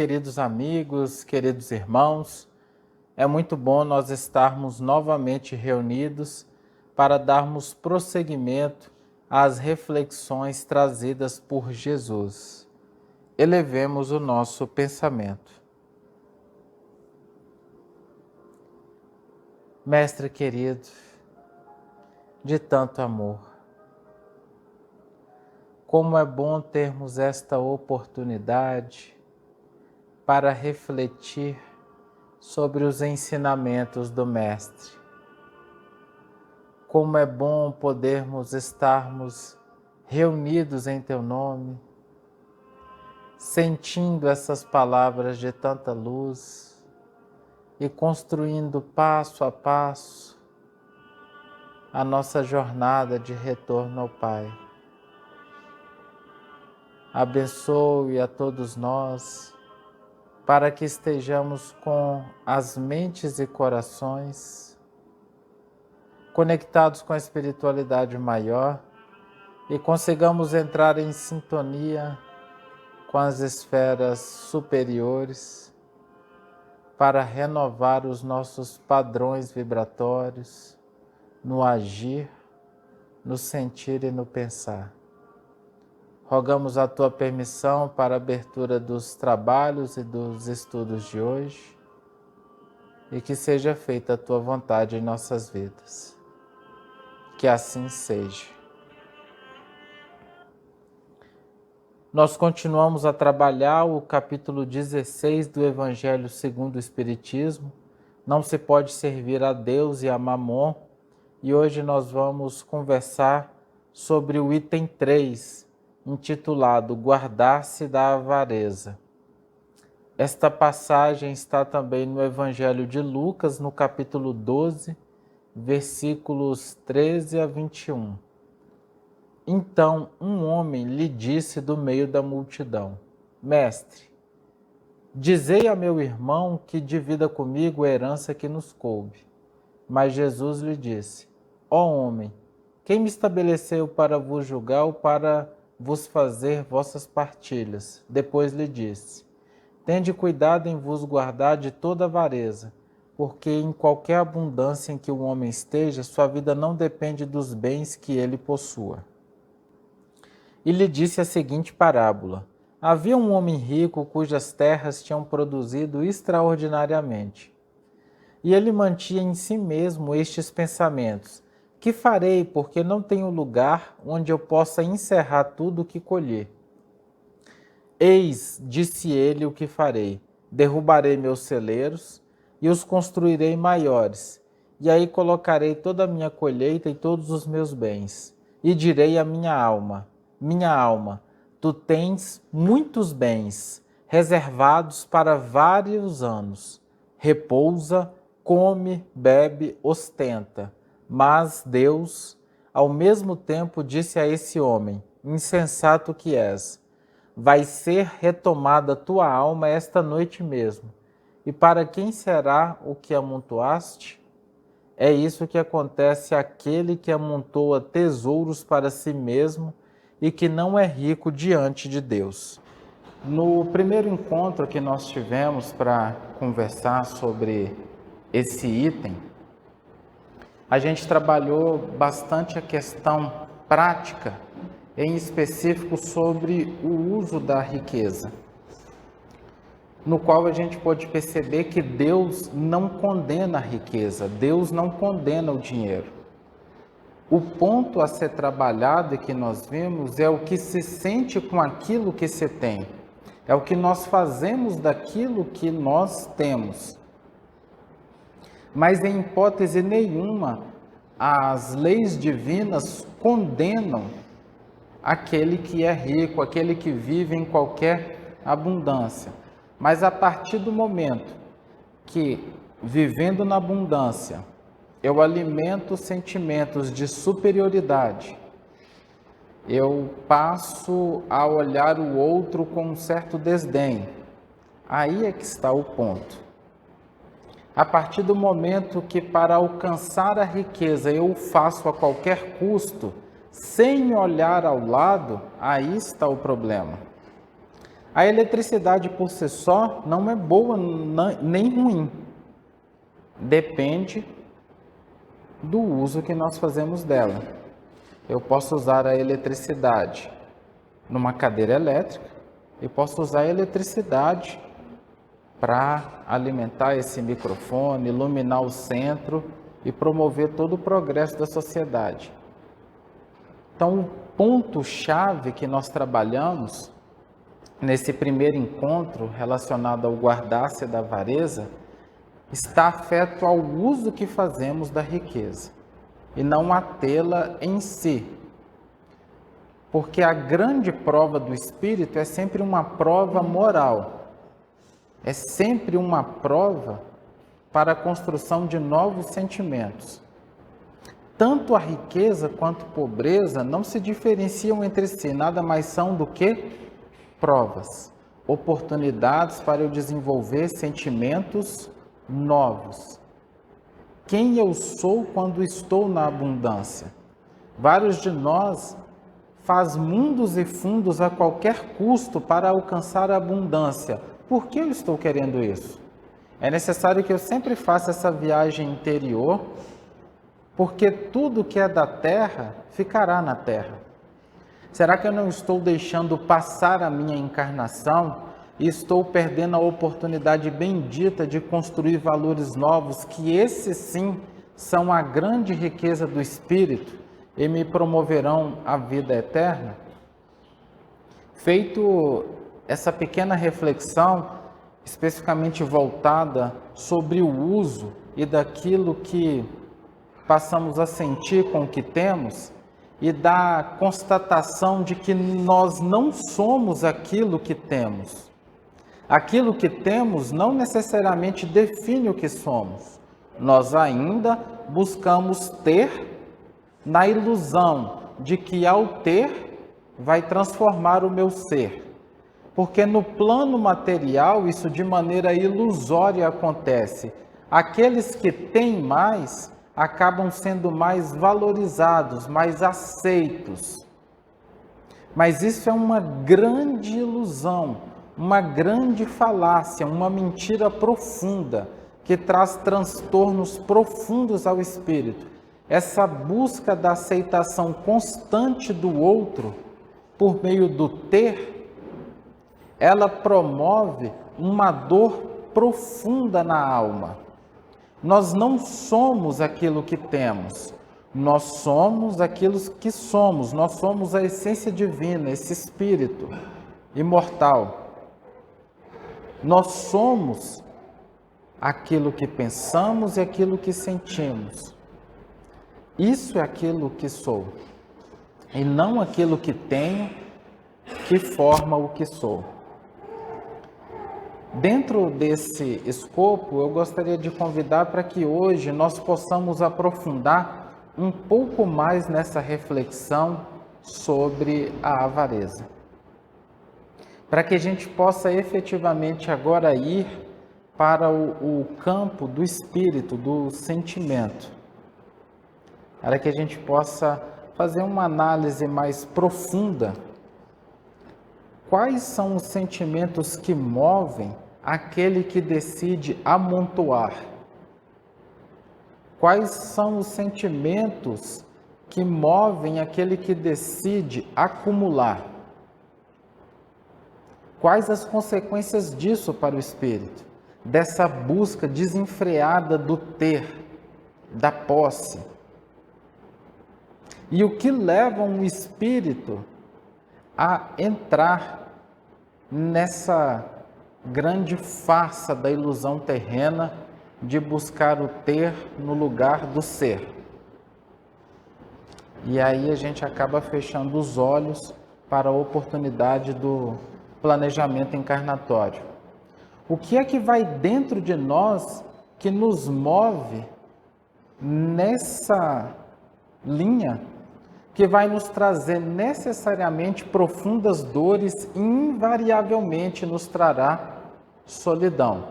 queridos amigos, queridos irmãos. É muito bom nós estarmos novamente reunidos para darmos prosseguimento às reflexões trazidas por Jesus. Elevemos o nosso pensamento. Mestre querido, de tanto amor, como é bom termos esta oportunidade para refletir sobre os ensinamentos do Mestre. Como é bom podermos estarmos reunidos em Teu nome, sentindo essas palavras de tanta luz e construindo passo a passo a nossa jornada de retorno ao Pai. Abençoe a todos nós, para que estejamos com as mentes e corações conectados com a espiritualidade maior e consigamos entrar em sintonia com as esferas superiores para renovar os nossos padrões vibratórios no agir, no sentir e no pensar. Rogamos a Tua permissão para a abertura dos trabalhos e dos estudos de hoje e que seja feita a Tua vontade em nossas vidas. Que assim seja. Nós continuamos a trabalhar o capítulo 16 do Evangelho segundo o Espiritismo. Não se pode servir a Deus e a Mamon. E hoje nós vamos conversar sobre o item 3, intitulado Guardar-se da Avareza. Esta passagem está também no Evangelho de Lucas, no capítulo 12, versículos 13 a 21. Então um homem lhe disse do meio da multidão: Mestre, dizei a meu irmão que divida comigo a herança que nos coube. Mas Jesus lhe disse: Ó homem, quem me estabeleceu para vos julgar ou para vos fazer vossas partilhas? Depois lhe disse: Tende cuidado em vos guardar de toda avareza, porque em qualquer abundância em que o homem esteja, sua vida não depende dos bens que ele possua. E lhe disse a seguinte parábola: Havia um homem rico cujas terras tinham produzido extraordinariamente. E ele mantinha em si mesmo estes pensamentos: Que farei, porque não tenho lugar onde eu possa encerrar tudo o que colhi? Eis, disse ele, o que farei: derrubarei meus celeiros e os construirei maiores, e aí colocarei toda a minha colheita e todos os meus bens. E direi à minha alma: minha alma, tu tens muitos bens reservados para vários anos. Repousa, come, bebe, ostenta. Mas Deus, ao mesmo tempo, disse a esse homem: insensato que és, vai ser retomada tua alma esta noite mesmo. E para quem será o que amontoaste? É isso que acontece àquele que amontoa tesouros para si mesmo e que não é rico diante de Deus. No primeiro encontro que nós tivemos para conversar sobre esse item, a gente trabalhou bastante a questão prática, em específico sobre o uso da riqueza, no qual a gente pode perceber que Deus não condena a riqueza, Deus não condena o dinheiro. O ponto a ser trabalhado e que nós vimos é o que se sente com aquilo que se tem, é o que nós fazemos daquilo que nós temos. Mas em hipótese nenhuma, as leis divinas condenam aquele que é rico, aquele que vive em qualquer abundância. Mas a partir do momento que, vivendo na abundância, eu alimento sentimentos de superioridade, eu passo a olhar o outro com um certo desdém, aí é que está o ponto. A partir do momento que, para alcançar a riqueza, eu o faço a qualquer custo, sem olhar ao lado, aí está o problema. A eletricidade por si só não é boa nem ruim. Depende do uso que nós fazemos dela. Eu posso usar a eletricidade numa cadeira elétrica e posso usar a eletricidade para alimentar esse microfone, iluminar o centro e promover todo o progresso da sociedade. Então, o ponto-chave que nós trabalhamos nesse primeiro encontro relacionado ao guardar-se da avareza está afeto ao uso que fazemos da riqueza e não a tê-la em si. Porque a grande prova do espírito é sempre uma prova moral. É sempre uma prova para a construção de novos sentimentos. Tanto a riqueza quanto a pobreza não se diferenciam entre si, nada mais são do que provas, oportunidades para eu desenvolver sentimentos novos. Quem eu sou quando estou na abundância? Vários de nós faz mundos e fundos a qualquer custo para alcançar a abundância. Por que eu estou querendo isso? É necessário que eu sempre faça essa viagem interior, porque tudo que é da terra ficará na terra. Será que eu não estou deixando passar a minha encarnação e estou perdendo a oportunidade bendita de construir valores novos, que esses sim são a grande riqueza do espírito e me promoverão a vida eterna? Feito essa pequena reflexão, especificamente voltada sobre o uso e daquilo que passamos a sentir com o que temos, e da constatação de que nós não somos aquilo que temos. Aquilo que temos não necessariamente define o que somos. Nós ainda buscamos ter na ilusão de que ao ter vai transformar o meu ser. Porque no plano material isso de maneira ilusória acontece. Aqueles que têm mais acabam sendo mais valorizados, mais aceitos. Mas isso é uma grande ilusão, uma grande falácia, uma mentira profunda, que traz transtornos profundos ao espírito. Essa busca da aceitação constante do outro, por meio do ter, ela promove uma dor profunda na alma. Nós não somos aquilo que temos, nós somos aquilo que somos, nós somos a essência divina, esse espírito imortal. Nós somos aquilo que pensamos e aquilo que sentimos. Isso é aquilo que sou, e não aquilo que tenho que forma o que sou. Dentro desse escopo, eu gostaria de convidar para que hoje nós possamos aprofundar um pouco mais nessa reflexão sobre a avareza. Para que a gente possa efetivamente agora ir para o campo do espírito, do sentimento. Para que a gente possa fazer uma análise mais profunda. Quais são os sentimentos que movem aquele que decide amontoar? Quais são os sentimentos que movem aquele que decide acumular? Quais as consequências disso para o espírito? Dessa busca desenfreada do ter, da posse. E o que leva um espírito a entrar nessa grande farsa da ilusão terrena de buscar o ter no lugar do ser. E aí a gente acaba fechando os olhos para a oportunidade do planejamento encarnatório. O que é que vai dentro de nós que nos move nessa linha que vai nos trazer necessariamente profundas dores e invariavelmente nos trará solidão?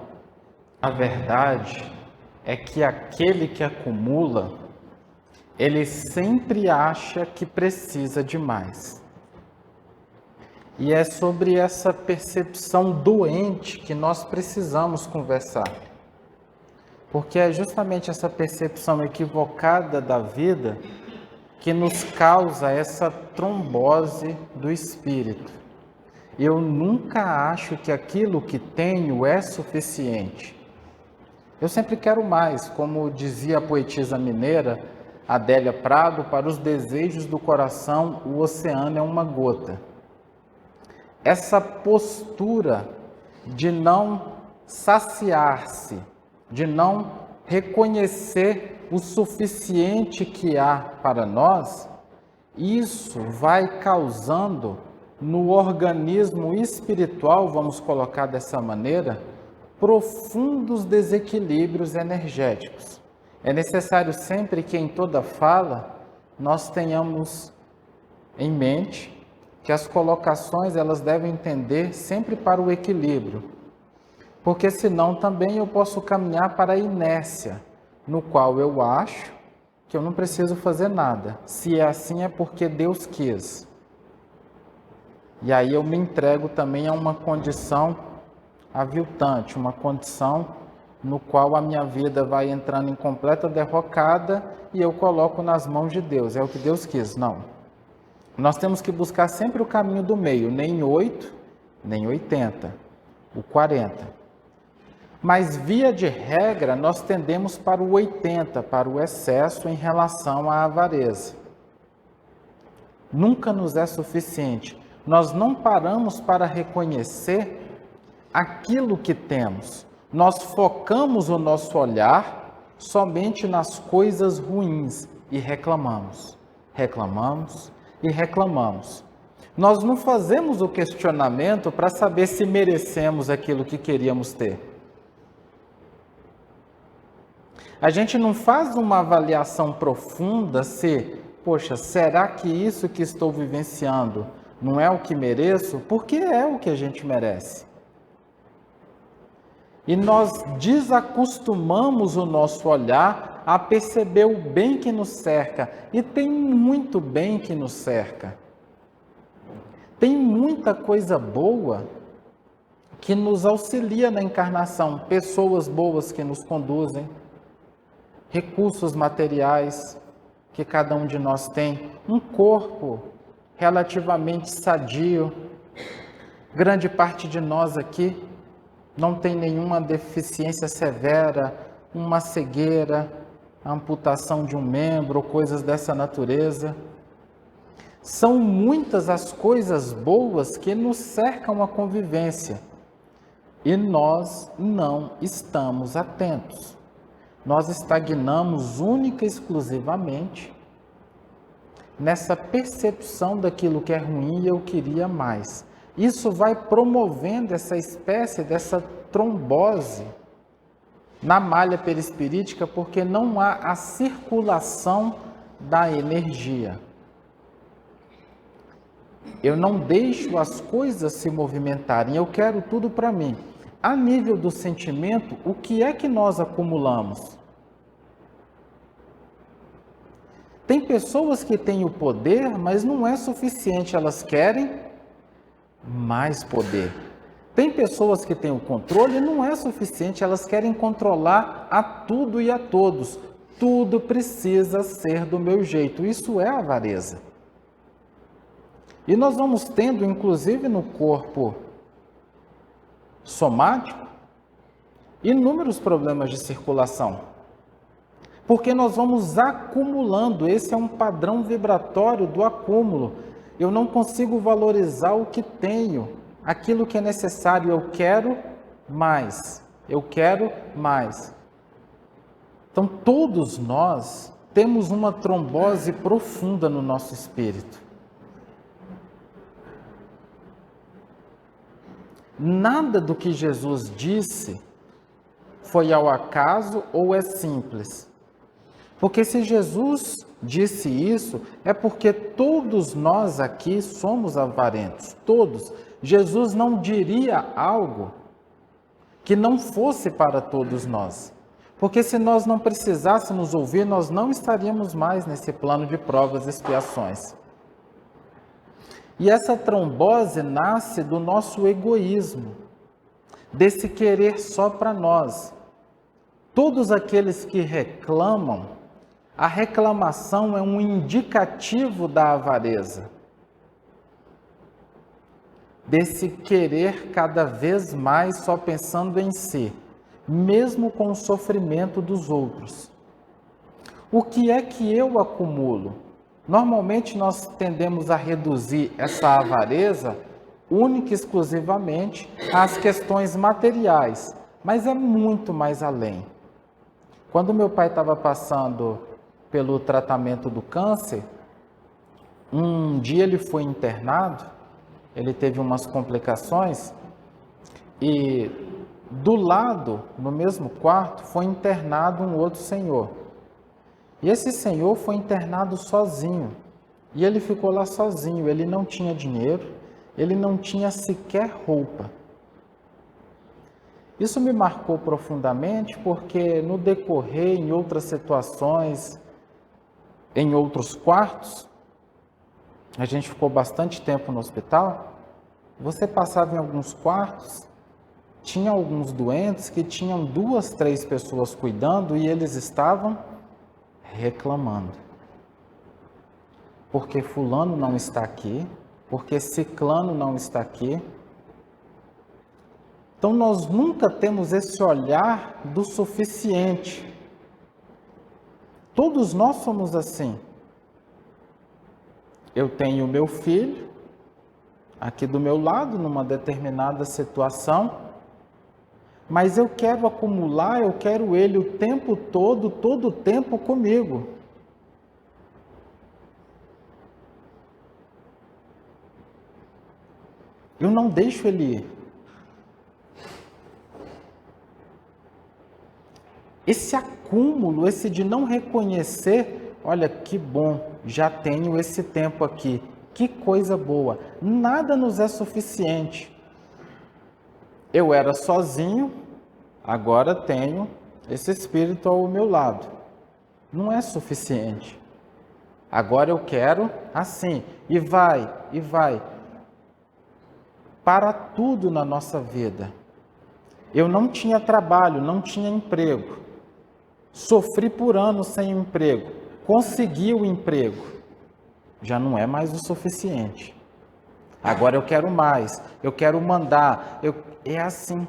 A verdade é que aquele que acumula, ele sempre acha que precisa de mais. E é sobre essa percepção doente que nós precisamos conversar. Porque é justamente essa percepção equivocada da vida que nos causa essa trombose do espírito. Eu nunca acho que aquilo que tenho é suficiente. Eu sempre quero mais, como dizia a poetisa mineira Adélia Prado, para os desejos do coração o oceano é uma gota. Essa postura de não saciar-se, de não reconhecer o suficiente que há para nós, isso vai causando no organismo espiritual, vamos colocar dessa maneira, profundos desequilíbrios energéticos. É necessário sempre que em toda fala nós tenhamos em mente que as colocações elas devem tender sempre para o equilíbrio, porque senão também eu posso caminhar para a inércia, no qual eu acho que eu não preciso fazer nada. Se é assim é porque Deus quis. E aí eu me entrego também a uma condição aviltante, uma condição no qual a minha vida vai entrando em completa derrocada e eu coloco nas mãos de Deus. É o que Deus quis. Não. Nós temos que buscar sempre o caminho do meio, nem 8, nem 80, o 40. Mas, via de regra, nós tendemos para o 80, para o excesso em relação à avareza. Nunca nos é suficiente. Nós não paramos para reconhecer aquilo que temos. Nós focamos o nosso olhar somente nas coisas ruins e reclamamos, reclamamos e reclamamos. Nós não fazemos o questionamento para saber se merecemos aquilo que queríamos ter. A gente não faz uma avaliação profunda se, poxa, será que isso que estou vivenciando não é o que mereço? Porque é o que a gente merece. E nós desacostumamos o nosso olhar a perceber o bem que nos cerca. E tem muito bem que nos cerca. Tem muita coisa boa que nos auxilia na encarnação. Pessoas boas que nos conduzem, recursos materiais que cada um de nós tem, um corpo relativamente sadio. Grande parte de nós aqui não tem nenhuma deficiência severa, uma cegueira, amputação de um membro ou coisas dessa natureza. São muitas as coisas boas que nos cercam a convivência e nós não estamos atentos. Nós estagnamos única e exclusivamente nessa percepção daquilo que é ruim e eu queria mais. Isso vai promovendo essa espécie dessa trombose na malha perispirítica, porque não há a circulação da energia. Eu não deixo as coisas se movimentarem, eu quero tudo para mim. A nível do sentimento, o que é que nós acumulamos? Tem pessoas que têm o poder, mas não é suficiente, elas querem mais poder. Tem pessoas que têm o controle e não é suficiente, elas querem controlar a tudo e a todos. Tudo precisa ser do meu jeito, isso é avareza. E nós vamos tendo, inclusive no corpo somático, inúmeros problemas de circulação. Porque nós vamos acumulando, esse é um padrão vibratório do acúmulo. Eu não consigo valorizar o que tenho, aquilo que é necessário, eu quero mais, eu quero mais. Então todos nós temos uma trombose profunda no nosso espírito. Nada do que Jesus disse foi ao acaso ou é simples. Porque se Jesus disse isso, é porque todos nós aqui somos avarentos, todos. Jesus não diria algo que não fosse para todos nós. Porque se nós não precisássemos ouvir, nós não estaríamos mais nesse plano de provas e expiações. E essa trombose nasce do nosso egoísmo, desse querer só para nós. Todos aqueles que reclamam, a reclamação é um indicativo da avareza, desse querer cada vez mais só pensando em si, mesmo com o sofrimento dos outros. O que é que eu acumulo? Normalmente nós tendemos a reduzir essa avareza única e exclusivamente às questões materiais, mas é muito mais além. Quando meu pai estava passando pelo tratamento do câncer, um dia ele foi internado, ele teve umas complicações e do lado, no mesmo quarto, foi internado um outro senhor. E esse senhor foi internado sozinho. E ele ficou lá sozinho, ele não tinha dinheiro, ele não tinha sequer roupa. Isso me marcou profundamente porque no decorrer, em outras situações, em outros quartos, a gente ficou bastante tempo no hospital, você passava em alguns quartos, tinha alguns doentes que tinham 2, 3 pessoas cuidando e eles estavam reclamando. Porque fulano não está aqui, porque ciclano não está aqui. Então nós nunca temos esse olhar do suficiente. Todos nós somos assim. Eu tenho meu filho aqui do meu lado, numa determinada situação, mas eu quero acumular, eu quero ele o tempo todo o tempo comigo. Eu não deixo ele ir. Esse acúmulo, esse de não reconhecer, olha que bom, já tenho esse tempo aqui, que coisa boa. Nada nos é suficiente. Eu era sozinho, agora tenho esse espírito ao meu lado. Não é suficiente. Agora eu quero assim, e vai. Para tudo na nossa vida. Eu não tinha trabalho, não tinha emprego. Sofri por anos sem emprego. Consegui o emprego. Já não é mais o suficiente. Agora eu quero mais, eu quero mandar. É assim.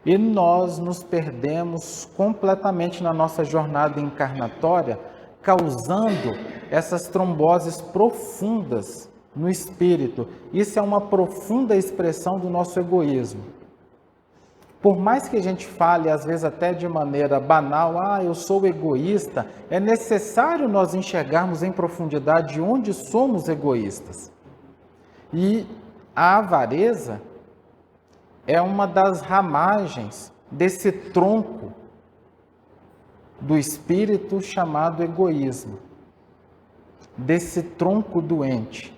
E nós nos perdemos completamente na nossa jornada encarnatória, causando essas tromboses profundas no espírito. Isso é uma profunda expressão do nosso egoísmo. Por mais que a gente fale, às vezes até de maneira banal, eu sou egoísta, é necessário nós enxergarmos em profundidade onde somos egoístas. E a avareza é uma das ramagens desse tronco do espírito chamado egoísmo, desse tronco doente.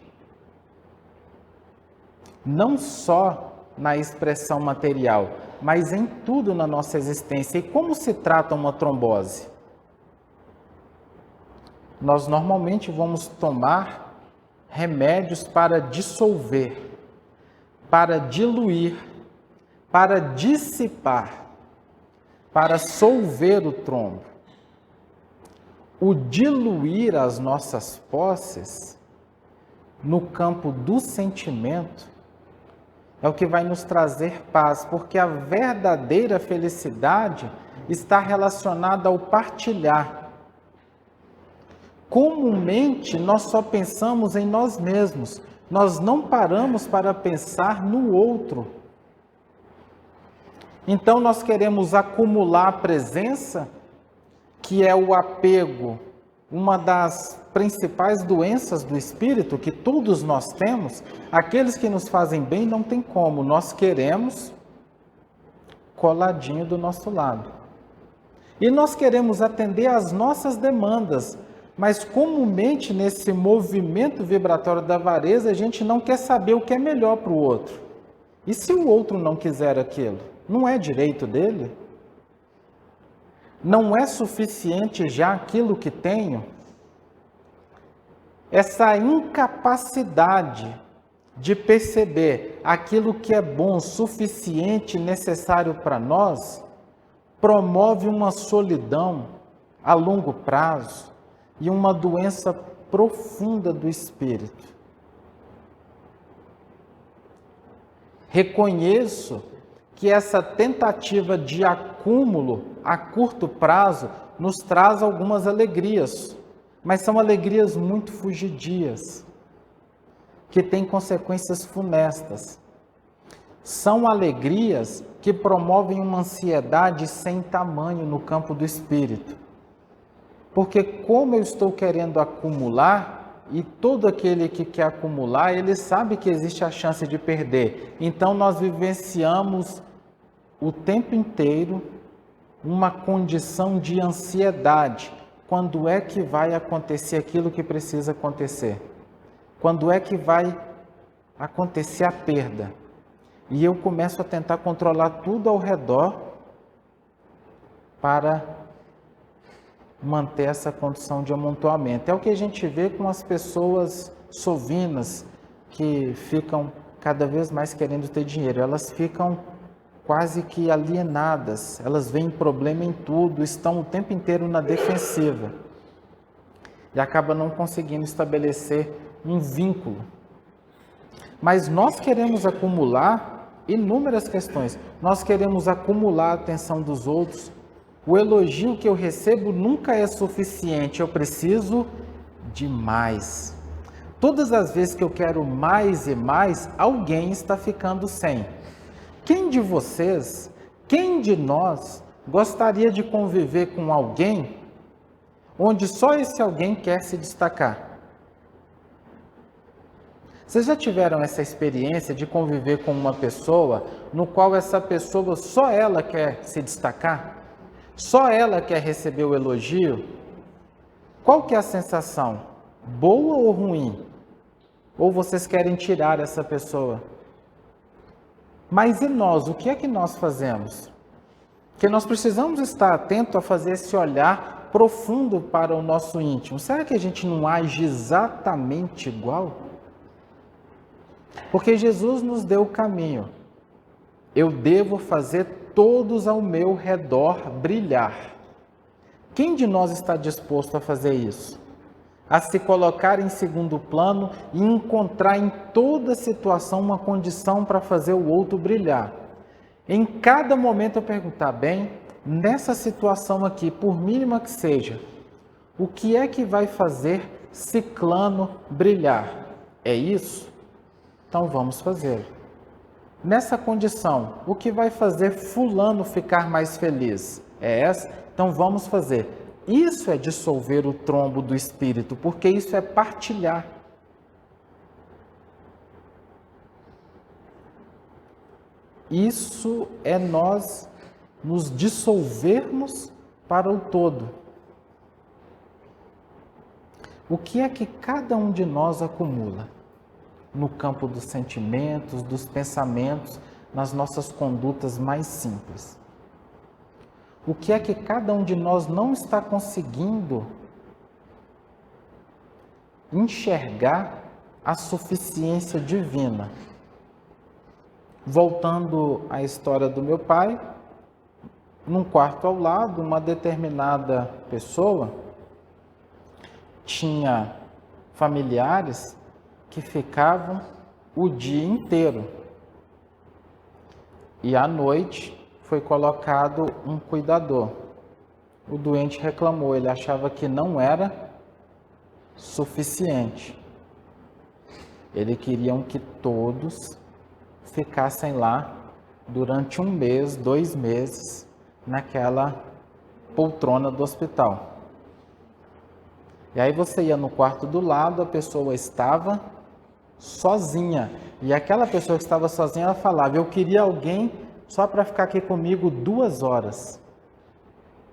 Não só na expressão material, mas em tudo na nossa existência. E como se trata uma trombose? Nós normalmente vamos tomar remédios para dissolver, para diluir, para dissipar, para solver o trombo. O diluir as nossas posses no campo do sentimento é o que vai nos trazer paz, porque a verdadeira felicidade está relacionada ao partilhar. Comumente, nós só pensamos em nós mesmos, nós não paramos para pensar no outro. Então, nós queremos acumular a presença, que é o apego, uma das principais doenças do espírito que todos nós temos. Aqueles que nos fazem bem não tem como, nós queremos coladinho do nosso lado. E nós queremos atender às nossas demandas, mas comumente nesse movimento vibratório da avareza, a gente não quer saber o que é melhor para o outro. E se o outro não quiser aquilo? Não é direito dele? Não é suficiente já aquilo que tenho? essa incapacidade de perceber aquilo que é bom, suficiente, necessário para nós, promove uma solidão a longo prazo e uma doença profunda do espírito. Reconheço que essa tentativa de acúmulo a curto prazo nos traz algumas alegrias, mas são alegrias muito fugidias, que têm consequências funestas. São alegrias que promovem uma ansiedade sem tamanho no campo do espírito. Porque como eu estou querendo acumular, e todo aquele que quer acumular, ele sabe que existe a chance de perder. Então nós vivenciamos o tempo inteiro uma condição de ansiedade. Quando é que vai acontecer aquilo que precisa acontecer? Quando é que vai acontecer a perda? E eu começo a tentar controlar tudo ao redor para manter essa condição de amontoamento. É o que a gente vê com as pessoas sovinas que ficam cada vez mais querendo ter dinheiro. Elas ficam quase que alienadas, elas veem problema em tudo, estão o tempo inteiro na defensiva e acabam não conseguindo estabelecer um vínculo. Mas nós queremos acumular inúmeras questões, nós queremos acumular a atenção dos outros. O elogio que eu recebo nunca é suficiente, eu preciso de mais. Todas as vezes que eu quero mais e mais, alguém está ficando sem. Quem de vocês, quem de nós gostaria de conviver com alguém onde só esse alguém quer se destacar? Vocês já tiveram essa experiência de conviver com uma pessoa no qual essa pessoa só ela quer se destacar? Só ela quer receber o elogio? Qual que é a sensação? Boa ou ruim? Ou vocês querem tirar essa pessoa? Mas e nós? O que é que nós fazemos? Porque nós precisamos estar atento a fazer esse olhar profundo para o nosso íntimo. Será que a gente não age exatamente igual? Porque Jesus nos deu o caminho. Eu devo fazer todos ao meu redor brilhar. Quem de nós está disposto a fazer isso? A se colocar em segundo plano e encontrar em toda situação uma condição para fazer o outro brilhar. Em cada momento eu perguntar, bem, nessa situação aqui, por mínima que seja, o que é que vai fazer ciclano brilhar? É isso? Então vamos fazer. Nessa condição, o que vai fazer fulano ficar mais feliz? É essa? Então vamos fazer. Isso é dissolver o trombo do espírito, porque isso é partilhar. Isso é nós nos dissolvermos para o todo. O que é que cada um de nós acumula? No campo dos sentimentos, dos pensamentos, nas nossas condutas mais simples. O que é que cada um de nós não está conseguindo enxergar a suficiência divina? Voltando à história do meu pai, num quarto ao lado, uma determinada pessoa tinha familiares que ficavam o dia inteiro. E à noite foi colocado um cuidador. O doente reclamou, ele achava que não era suficiente. Ele queria que todos ficassem lá durante 1 mês, 2 meses, naquela poltrona do hospital. E aí você ia no quarto do lado, a pessoa estava sozinha. E aquela pessoa que estava sozinha, ela falava, eu queria alguém só para ficar aqui comigo 2 horas.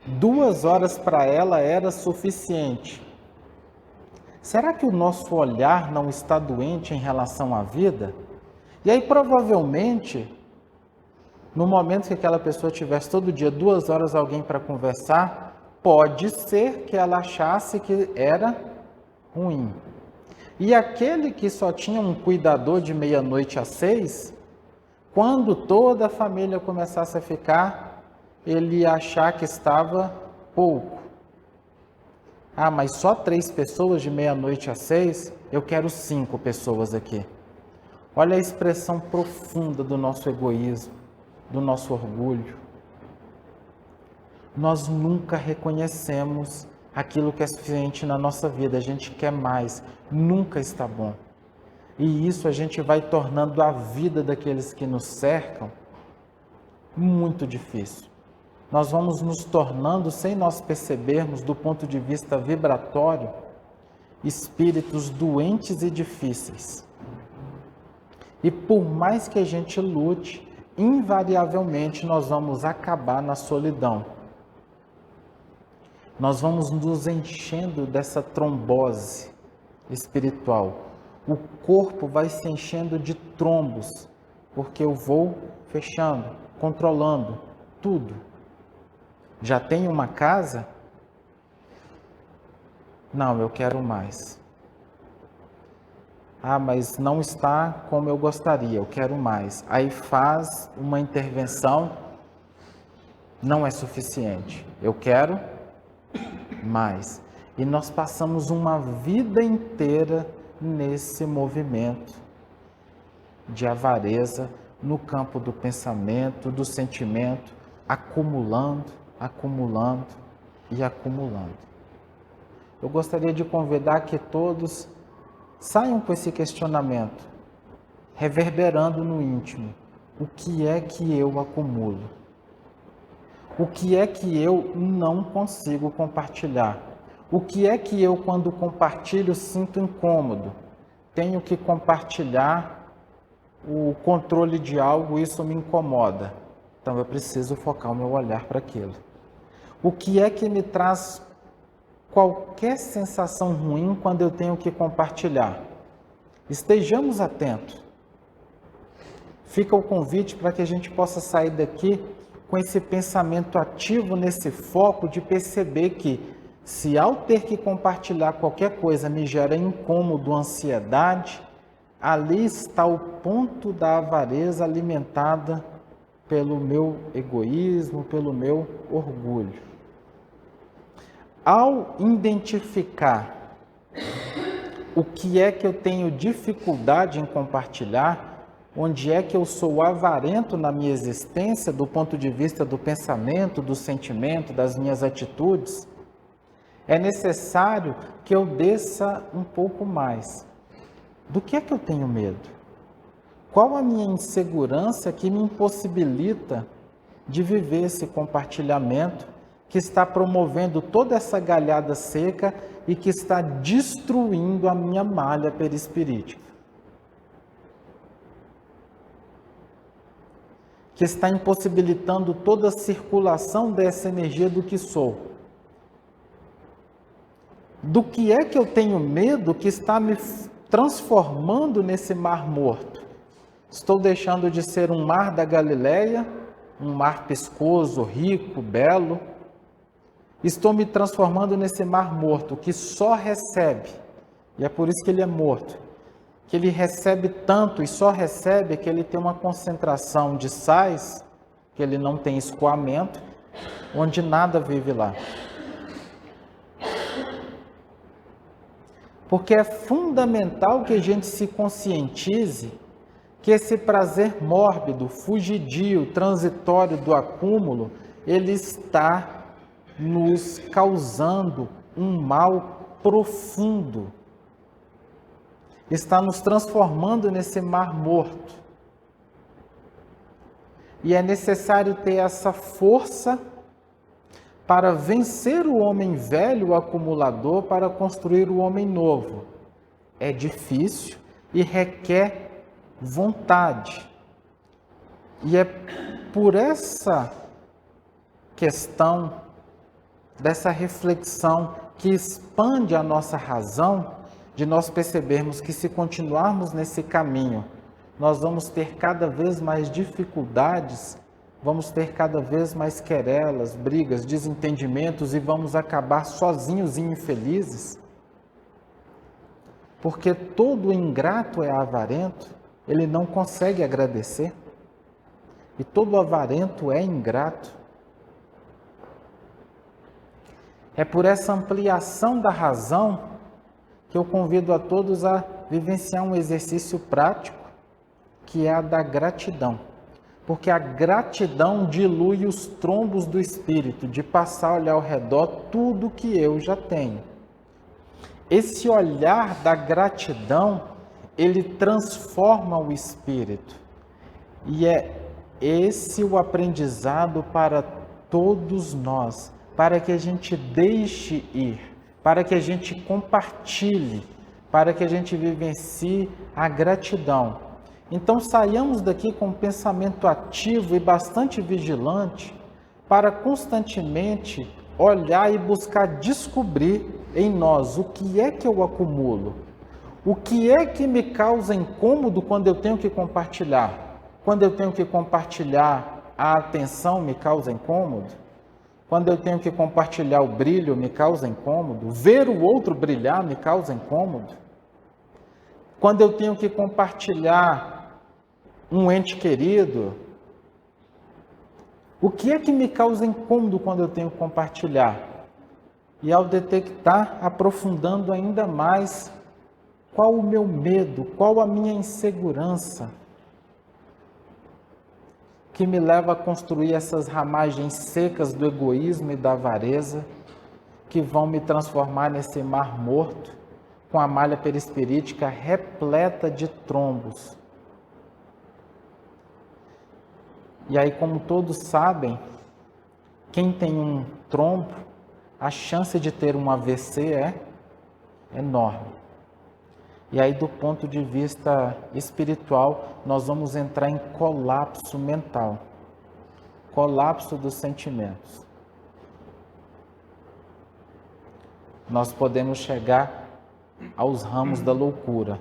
2 horas para ela era suficiente. Será que o nosso olhar não está doente em relação à vida? E aí provavelmente, no momento que aquela pessoa tivesse todo dia 2 horas alguém para conversar, pode ser que ela achasse que era ruim. E aquele que só tinha um cuidador de meia-noite às 6, quando toda a família começasse a ficar, ele ia achar que estava pouco. Ah, mas só 3 pessoas de meia-noite às 6? Eu quero 5 pessoas aqui. Olha a expressão profunda do nosso egoísmo, do nosso orgulho. Nós nunca reconhecemos aquilo que é suficiente na nossa vida, a gente quer mais, nunca está bom. E isso a gente vai tornando a vida daqueles que nos cercam muito difícil. Nós vamos nos tornando, sem nós percebermos, do ponto de vista vibratório, espíritos doentes e difíceis. E por mais que a gente lute, invariavelmente nós vamos acabar na solidão. Nós vamos nos enchendo dessa trombose espiritual. O corpo vai se enchendo de trombos, porque eu vou fechando, controlando tudo. Já tenho uma casa? Não, eu quero mais. Ah, mas não está como eu gostaria, eu quero mais. Aí faz uma intervenção, não é suficiente. Eu quero mais. E nós passamos uma vida inteira nesse movimento de avareza no campo do pensamento, do sentimento, acumulando, acumulando e acumulando. Eu gostaria de convidar que todos saiam com esse questionamento, reverberando no íntimo. O que é que eu acumulo? O que é que eu não consigo compartilhar? O que é que eu, quando compartilho, sinto incômodo? Tenho que compartilhar o controle de algo, isso me incomoda. Então eu preciso focar o meu olhar para aquilo. O que é que me traz qualquer sensação ruim quando eu tenho que compartilhar? Estejamos atentos. Fica o convite para que a gente possa sair daqui com esse pensamento ativo, nesse foco de perceber que, se ao ter que compartilhar qualquer coisa me gera incômodo, ansiedade, ali está o ponto da avareza alimentada pelo meu egoísmo, pelo meu orgulho. Ao identificar o que é que eu tenho dificuldade em compartilhar, onde é que eu sou avarento na minha existência, do ponto de vista do pensamento, do sentimento, das minhas atitudes, é necessário que eu desça um pouco mais. Do que é que eu tenho medo? Qual a minha insegurança que me impossibilita de viver esse compartilhamento que está promovendo toda essa galhada seca e que está destruindo a minha malha perispirítica? Que está impossibilitando toda a circulação dessa energia do que sou. Do que é que eu tenho medo que está me transformando nesse mar morto? Estou deixando de ser um mar da Galileia, um mar pescoso, rico, belo. Estou me transformando nesse mar morto que só recebe, e é por isso que ele é morto, que ele recebe tanto e só recebe que ele tem uma concentração de sais, que ele não tem escoamento, onde nada vive lá. Porque é fundamental que a gente se conscientize que esse prazer mórbido, fugidio, transitório do acúmulo, ele está nos causando um mal profundo. Está nos transformando nesse mar morto. E é necessário ter essa força para vencer o homem velho, o acumulador, para construir o homem novo. É difícil e requer vontade. E é por essa questão, dessa reflexão que expande a nossa razão, de nós percebermos que, se continuarmos nesse caminho, nós vamos ter cada vez mais dificuldades, vamos ter cada vez mais querelas, brigas, desentendimentos e vamos acabar sozinhos e infelizes. Porque todo ingrato é avarento, ele não consegue agradecer. E todo avarento é ingrato. É por essa ampliação da razão que eu convido a todos a vivenciar um exercício prático, que é a da gratidão. Porque a gratidão dilui os trombos do espírito, de passar a olhar ao redor tudo que eu já tenho. Esse olhar da gratidão, ele transforma o espírito. E é esse o aprendizado para todos nós, para que a gente deixe ir, para que a gente compartilhe, para que a gente vivencie a gratidão. Então saiamos daqui com um pensamento ativo e bastante vigilante para constantemente olhar e buscar descobrir em nós o que é que eu acumulo, o que é que me causa incômodo quando eu tenho que compartilhar. Quando eu tenho que compartilhar a atenção me causa incômodo. Quando eu tenho que compartilhar o brilho me causa incômodo. Ver o outro brilhar me causa incômodo. Quando eu tenho que compartilhar um ente querido, o que é que me causa incômodo quando eu tenho que compartilhar? E ao detectar, aprofundando ainda mais, qual o meu medo, qual a minha insegurança, que me leva a construir essas ramagens secas do egoísmo e da avareza, que vão me transformar nesse mar morto, com a malha perispirítica repleta de trombos. E aí, como todos sabem, quem tem um trombo, a chance de ter um AVC é enorme. E aí, do ponto de vista espiritual, nós vamos entrar em colapso mental, colapso dos sentimentos. Nós podemos chegar aos ramos da loucura.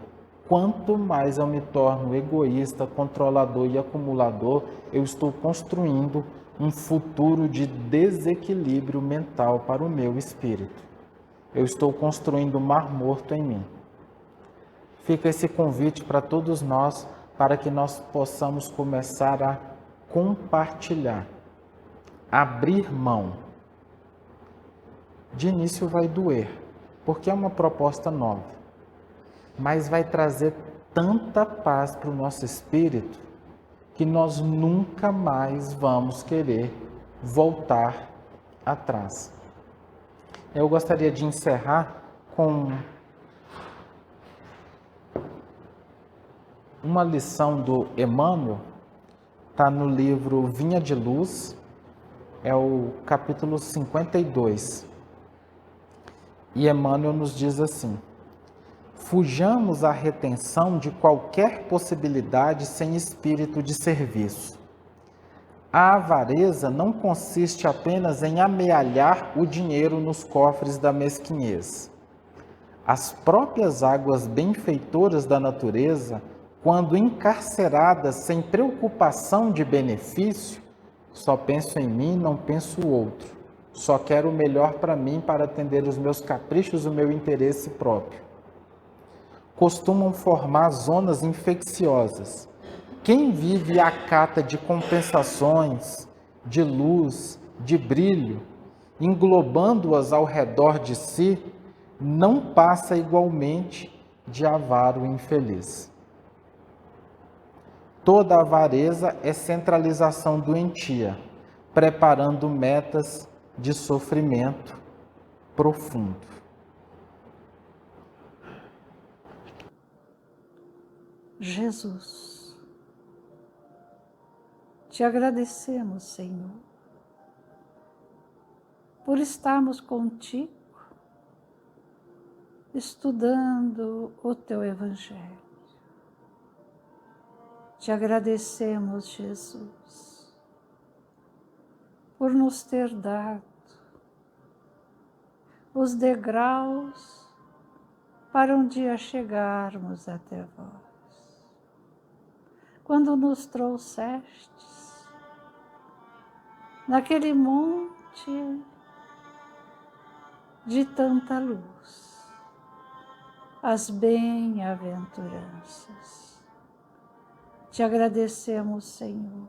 Quanto mais eu me torno egoísta, controlador e acumulador, eu estou construindo um futuro de desequilíbrio mental para o meu espírito. Eu estou construindo um mar morto em mim. Fica esse convite para todos nós, para que nós possamos começar a compartilhar, abrir mão. De início vai doer, porque é uma proposta nova, mas vai trazer tanta paz para o nosso espírito, que nós nunca mais vamos querer voltar atrás. Eu gostaria de encerrar com uma lição do Emmanuel, está no livro Vinha de Luz, é o capítulo 52. E Emmanuel nos diz assim: fujamos à retenção de qualquer possibilidade sem espírito de serviço. A avareza não consiste apenas em amealhar o dinheiro nos cofres da mesquinhez. As próprias águas benfeitoras da natureza, quando encarceradas sem preocupação de benefício, só penso em mim, não penso o outro. Só quero o melhor para mim, para atender os meus caprichos, o meu interesse próprio. Costumam formar zonas infecciosas. Quem vive à cata de compensações, de luz, de brilho, englobando-as ao redor de si, não passa igualmente de avaro infeliz. Toda avareza é centralização doentia, preparando metas de sofrimento profundo. Jesus, te agradecemos, Senhor, por estarmos contigo, estudando o teu Evangelho. Te agradecemos, Jesus, por nos ter dado os degraus para um dia chegarmos até vós. Quando nos trouxestes naquele monte de tanta luz, as bem-aventuranças. Te agradecemos, Senhor,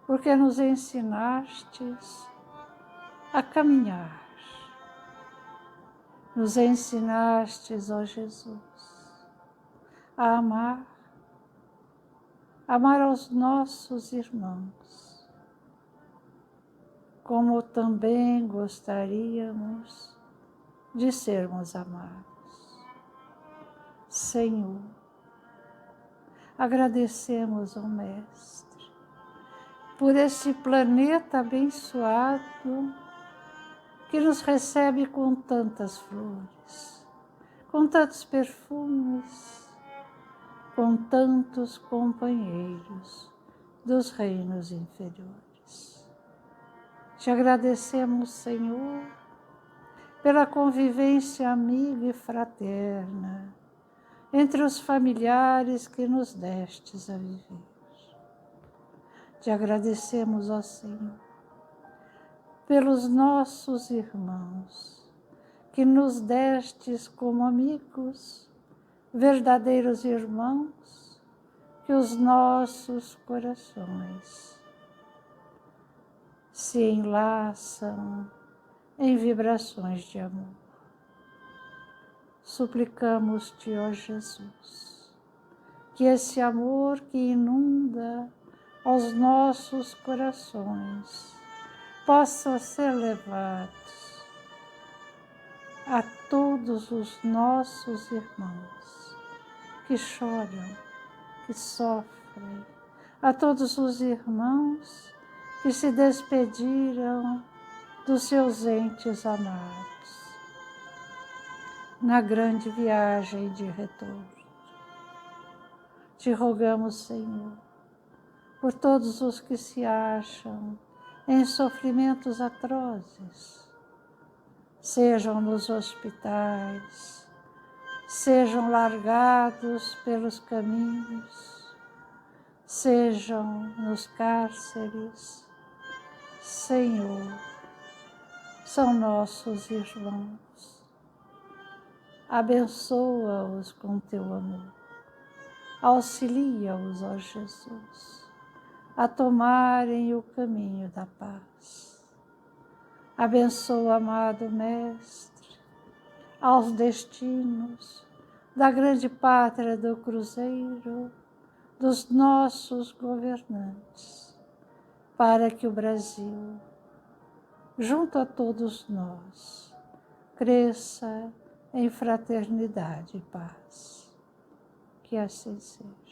porque nos ensinastes a caminhar. Nos ensinastes, ó Jesus, a amar aos nossos irmãos, como também gostaríamos de sermos amados. Senhor, agradecemos ao Mestre por esse planeta abençoado que nos recebe com tantas flores, com tantos perfumes, com tantos companheiros dos reinos inferiores. Te agradecemos, Senhor, pela convivência amiga e fraterna entre os familiares que nos destes a viver. Te agradecemos, ó Senhor, pelos nossos irmãos que nos destes como amigos, verdadeiros irmãos, que os nossos corações se enlaçam em vibrações de amor. Suplicamos-te, ó Jesus, que esse amor que inunda aos nossos corações possa ser levado a todos os nossos irmãos que choram, que sofrem, a todos os irmãos que se despediram dos seus entes amados na grande viagem de retorno. Te rogamos, Senhor, por todos os que se acham em sofrimentos atrozes, sejam nos hospitais, sejam largados pelos caminhos, sejam nos cárceres. Senhor, são nossos irmãos. Abençoa-os com teu amor. Auxilia-os, ó Jesus, a tomarem o caminho da paz. Abençoa, amado Mestre, aos destinos da grande pátria do Cruzeiro, dos nossos governantes, para que o Brasil, junto a todos nós, cresça em fraternidade e paz. Que assim seja.